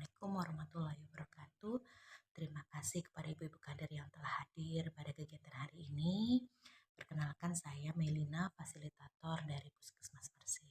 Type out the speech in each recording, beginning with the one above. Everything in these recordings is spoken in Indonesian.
Assalamualaikum warahmatullahi wabarakatuh. Terima kasih kepada ibu-ibu kader yang telah hadir pada kegiatan hari ini. Perkenalkan saya Melina, fasilitator dari Puskesmas Persib.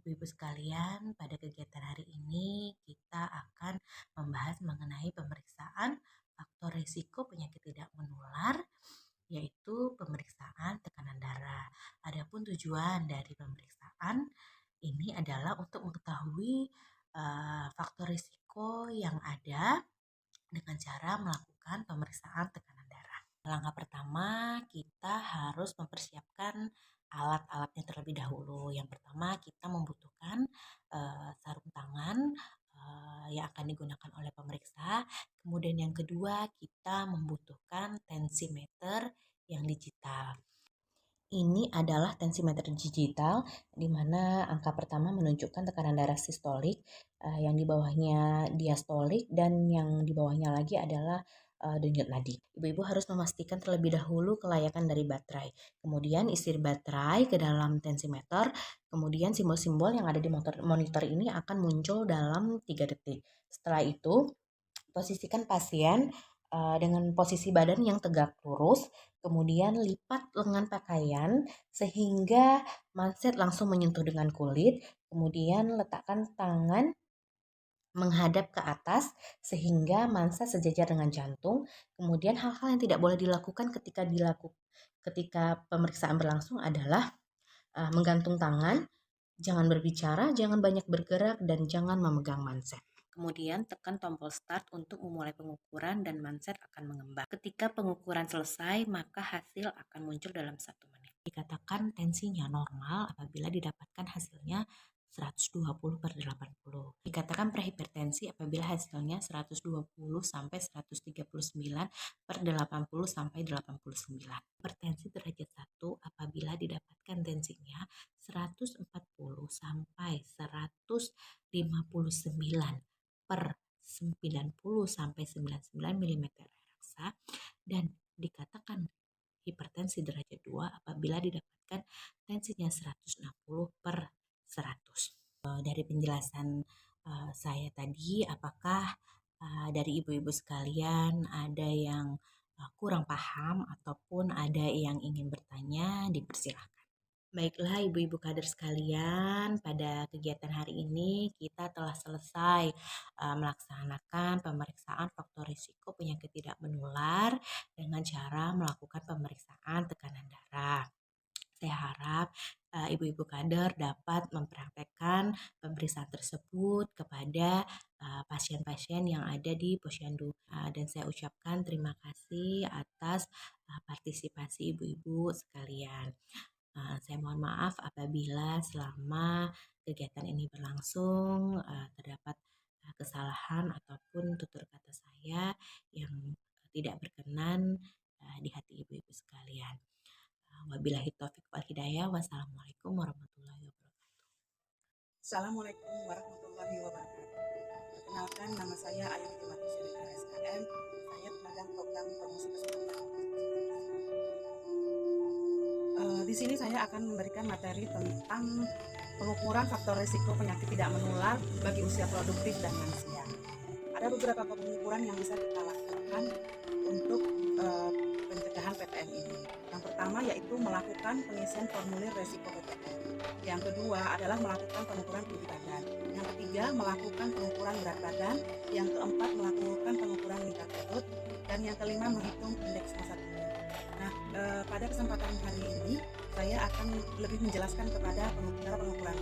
Ibu-ibu sekalian, pada kegiatan hari ini kita akan membahas mengenai pemeriksaan faktor risiko penyakit tidak menular, yaitu pemeriksaan tekanan darah. Adapun tujuan dari pemeriksaan ini adalah untuk mengetahui faktor risiko yang ada dengan cara melakukan pemeriksaan tekanan darah. Langkah pertama, kita harus mempersiapkan alat-alatnya terlebih dahulu. Yang pertama, kita membutuhkan sarung tangan yang akan digunakan oleh pemeriksa. Kemudian yang kedua, kita membutuhkan tensimeter yang digital. Ini adalah tensimeter digital, di mana angka pertama menunjukkan tekanan darah sistolik, yang di bawahnya diastolik, dan yang di bawahnya lagi adalah denyut nadi. Ibu-ibu harus memastikan terlebih dahulu kelayakan dari baterai. Kemudian isi baterai ke dalam tensimeter, kemudian simbol-simbol yang ada di monitor ini akan muncul dalam 3 detik. Setelah itu, posisikan pasien dengan posisi badan yang tegak lurus, kemudian lipat lengan pakaian sehingga manset langsung menyentuh dengan kulit, kemudian letakkan tangan menghadap ke atas sehingga manset sejajar dengan jantung. Kemudian hal-hal yang tidak boleh dilakukan ketika pemeriksaan berlangsung adalah menggantung tangan, jangan berbicara, jangan banyak bergerak, dan jangan memegang manset. Kemudian tekan tombol start untuk memulai pengukuran dan manset akan mengembang. Ketika pengukuran selesai, maka hasil akan muncul dalam 1 menit. Dikatakan tensinya normal apabila didapatkan hasilnya 120/80. Dikatakan prehipertensi apabila hasilnya 120 sampai 139/80 sampai 89. Hipertensi derajat 1 apabila didapatkan tensinya 140 sampai 159 per 90 sampai 99 mm raksa, dan dikatakan hipertensi derajat 2 apabila didapatkan tensinya 160/100. Dari penjelasan saya tadi, apakah dari ibu-ibu sekalian ada yang kurang paham ataupun ada yang ingin bertanya? Dipersilahkan. Baiklah ibu-ibu kader sekalian, pada kegiatan hari ini kita telah selesai melaksanakan pemeriksaan faktor risiko penyakit tidak menular dengan cara melakukan pemeriksaan tekanan darah. Saya harap ibu-ibu kader dapat mempraktekkan pemeriksaan tersebut kepada pasien-pasien yang ada di posyandu. Dan saya ucapkan terima kasih atas partisipasi ibu-ibu sekalian. Saya mohon maaf apabila selama kegiatan ini berlangsung terdapat kesalahan ataupun tutur kata saya yang tidak berkenan di hati ibu-ibu sekalian. Wabillahi taufiq wal hidayah. Wassalamualaikum warahmatullahi wabarakatuh. Assalamualaikum warahmatullahi wabarakatuh. Perkenalkan, nama saya Ayu Timati Sirika SKM. Saya pemegang program promosi kesehatan. Di sini saya akan memberikan materi tentang pengukuran faktor risiko penyakit tidak menular bagi usia produktif dan lansia. Ada beberapa pengukuran yang bisa kita lakukan untuk pencegahan PTM ini. Yang pertama yaitu melakukan pengisian formulir risiko PTM. Yang kedua adalah melakukan pengukuran tinggi badan. Yang ketiga melakukan pengukuran berat badan. Yang keempat melakukan pengukuran lingkar perut. Dan yang kelima menghitung indeks massa tubuh. Nah, pada kesempatan hari ini saya akan lebih menjelaskan kepada cara pengukuran.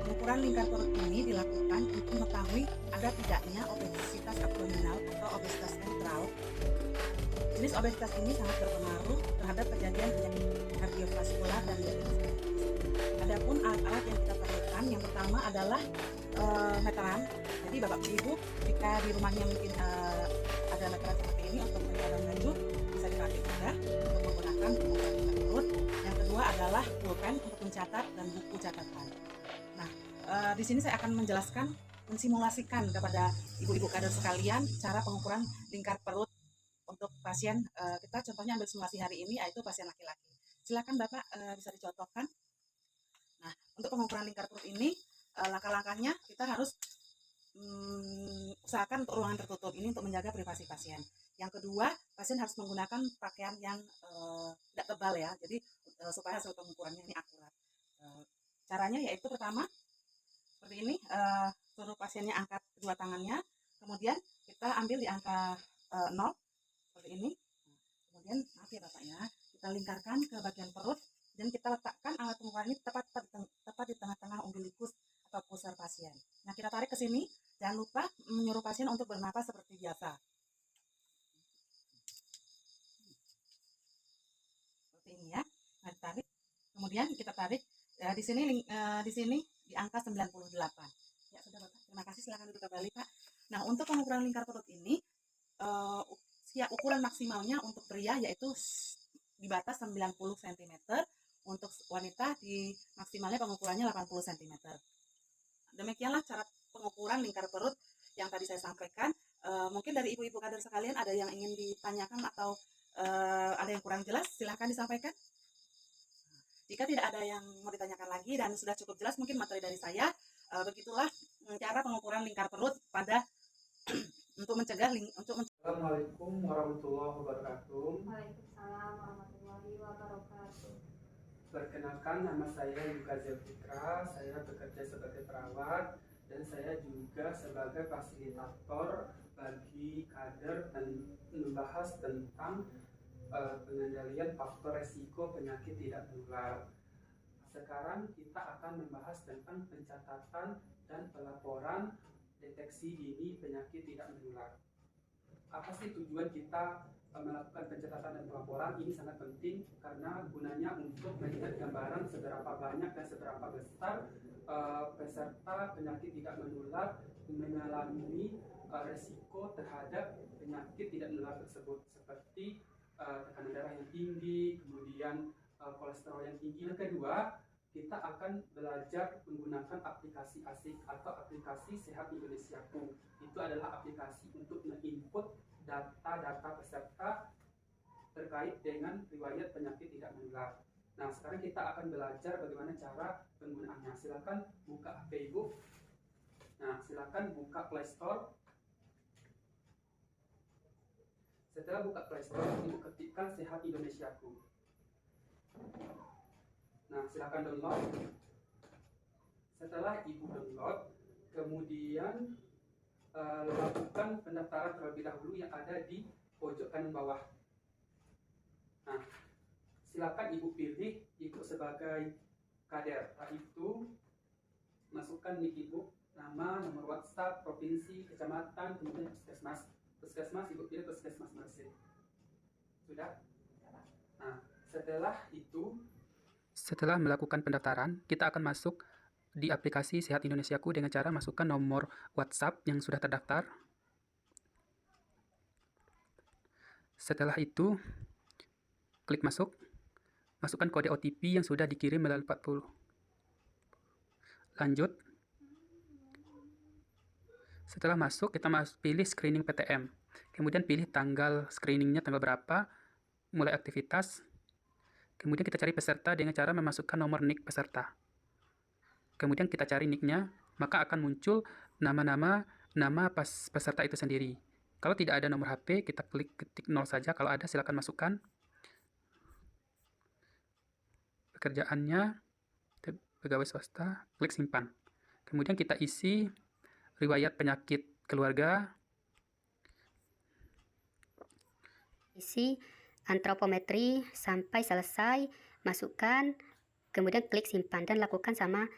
Pengukuran lingkar perut ini dilakukan untuk mengetahui ada tidaknya obesitas abdominal atau obesitas sentral. Jenis obesitas ini sangat berpengaruh terhadap kejadian penyakit kardiovaskular dan diabetes. Adapun alat-alat yang kita perlukan, yang pertama adalah meteran. Jadi bapak ibu jika di rumahnya mungkin ada meteran seperti ini untuk mencatat baju bisa dipakai juga untuk menggunakan pengukuran lingkar perut. Yang kedua adalah pulpen untuk mencatat dan buku catatan. Nah, di sini saya akan mensimulasikan kepada ibu-ibu kader sekalian cara pengukuran lingkar perut untuk pasien. Kita contohnya ambil simulasi hari ini yaitu pasien laki-laki. Silakan Bapak bisa dicontohkan. Nah, untuk pengukuran lingkar perut ini langkah-langkahnya kita harus usahakan untuk ruangan tertutup ini untuk menjaga privasi pasien. Yang kedua, pasien harus menggunakan pakaian yang tidak tebal ya, jadi supaya hasil pengukurannya ini akurat. Caranya yaitu pertama seperti ini, suruh pasiennya angkat kedua tangannya, kemudian kita ambil di angka 0 seperti ini. Kemudian maaf ya Bapak ya, kita lingkarkan ke bagian perut dan kita letakkan alat pengukuran ini tepat di tengah-tengah umbilikus atau pusar pasien. Nah, kita tarik ke sini, jangan lupa menyuruh pasien untuk bernapas seperti biasa. Seperti ini ya. Nah, ditarik. Kemudian kita tarik di sini di angka 98. Ya, sudah Bapak. Terima kasih, silakan duduk kembali, Pak. Nah, untuk pengukuran lingkar perut ini ukuran maksimalnya untuk pria yaitu di batas 90 cm, untuk wanita di maksimalnya pengukurannya 80 cm. Demikianlah cara pengukuran lingkar perut yang tadi saya sampaikan. Mungkin dari ibu-ibu kader sekalian ada yang ingin ditanyakan atau ada yang kurang jelas, silahkan disampaikan. Jika tidak ada yang mau ditanyakan lagi dan sudah cukup jelas mungkin materi dari saya, begitulah cara pengukuran lingkar perut pada untuk mencegah Assalamualaikum warahmatullahi wabarakatuh. Waalaikumsalam warahmatullahi wabarakatuh. Perkenalkan, nama saya Yuka Zelfitra. Saya bekerja sebagai perawat dan saya juga sebagai fasilitator bagi kader dan membahas tentang pengendalian faktor resiko penyakit tidak menular. Sekarang kita akan membahas tentang pencatatan dan pelaporan deteksi dini penyakit tidak menular. Apa sih tujuan kita melakukan pencatatan dan pelaporan? Ini sangat penting karena gunanya untuk melihat gambaran seberapa banyak dan seberapa besar peserta penyakit tidak menular mengalami resiko terhadap penyakit tidak menular tersebut, seperti tekanan darah yang tinggi, kemudian kolesterol yang tinggi. Yang kedua, kita akan belajar menggunakan aplikasi ASIK atau aplikasi Sehat Indonesiaku. Itu adalah aplikasi untuk menginput data-data peserta terkait dengan riwayat penyakit tidak menular. Nah, sekarang kita akan belajar bagaimana cara penggunaannya. Silakan buka HP Ibu. Nah, silakan buka Play Store. Setelah buka Play Store, Ibu ketikkan Sehat Indonesiaku. Nah, silakan download. Setelah Ibu download, kemudian lakukan pendaftaran terlebih dahulu yang ada di pojok kanan bawah. Nah, silakan Ibu pilih Ibu sebagai kader. Setelah itu, masukkan nik Ibu, nama, nomor WhatsApp, provinsi, kecamatan, kemudian puskesmas. Puskesmas Ibu pilih puskesmas Mersik. Sudah? Nah, setelah melakukan pendaftaran, kita akan masuk di aplikasi Sehat Indonesiaku dengan cara masukkan nomor WhatsApp yang sudah terdaftar. Setelah itu, klik masuk. Masukkan kode OTP yang sudah dikirim melalui 40. Lanjut. Setelah masuk, kita pilih screening PTM. Kemudian pilih tanggal screeningnya, tanggal berapa, mulai aktivitas. Kemudian kita cari peserta dengan cara memasukkan nomor NIK peserta. Kemudian kita cari NIK-nya, maka akan muncul nama peserta itu sendiri. Kalau tidak ada nomor HP, kita klik ketik 0 saja. Kalau ada, silakan masukkan. Pekerjaannya, pegawai swasta, klik simpan. Kemudian kita isi riwayat penyakit keluarga. Isi antropometri sampai selesai, masukkan, kemudian klik simpan dan lakukan sama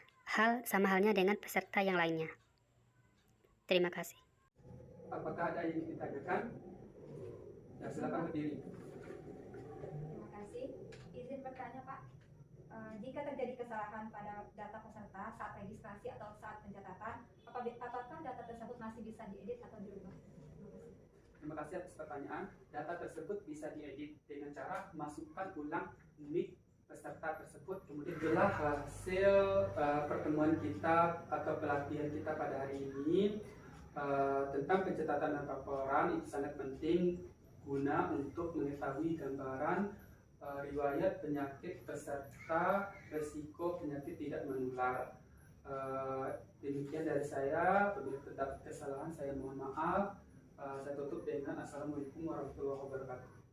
halnya dengan peserta yang lainnya. Terima kasih. Apakah ada yang ditanyakan? Ya, silakan berdiri. Terima kasih. Izin bertanya, Pak. Jika terjadi kesalahan pada data peserta saat registrasi atau saat pencatatan, apakah data tersebut masih bisa diedit atau dirubah? Terima kasih atas pertanyaan. Data tersebut bisa diedit dengan cara masukkan ulang NIK peserta tersebut. Kemudian adalah hasil pertemuan kita atau pelatihan kita pada hari ini tentang pencatatan dan laporan. Itu sangat penting guna untuk mengetahui gambaran riwayat penyakit peserta, resiko penyakit tidak menular. Demikian Demikian dari saya. Apabila terdapat kesalahan saya mohon maaf. Saya tutup dengan Assalamualaikum warahmatullahi wabarakatuh.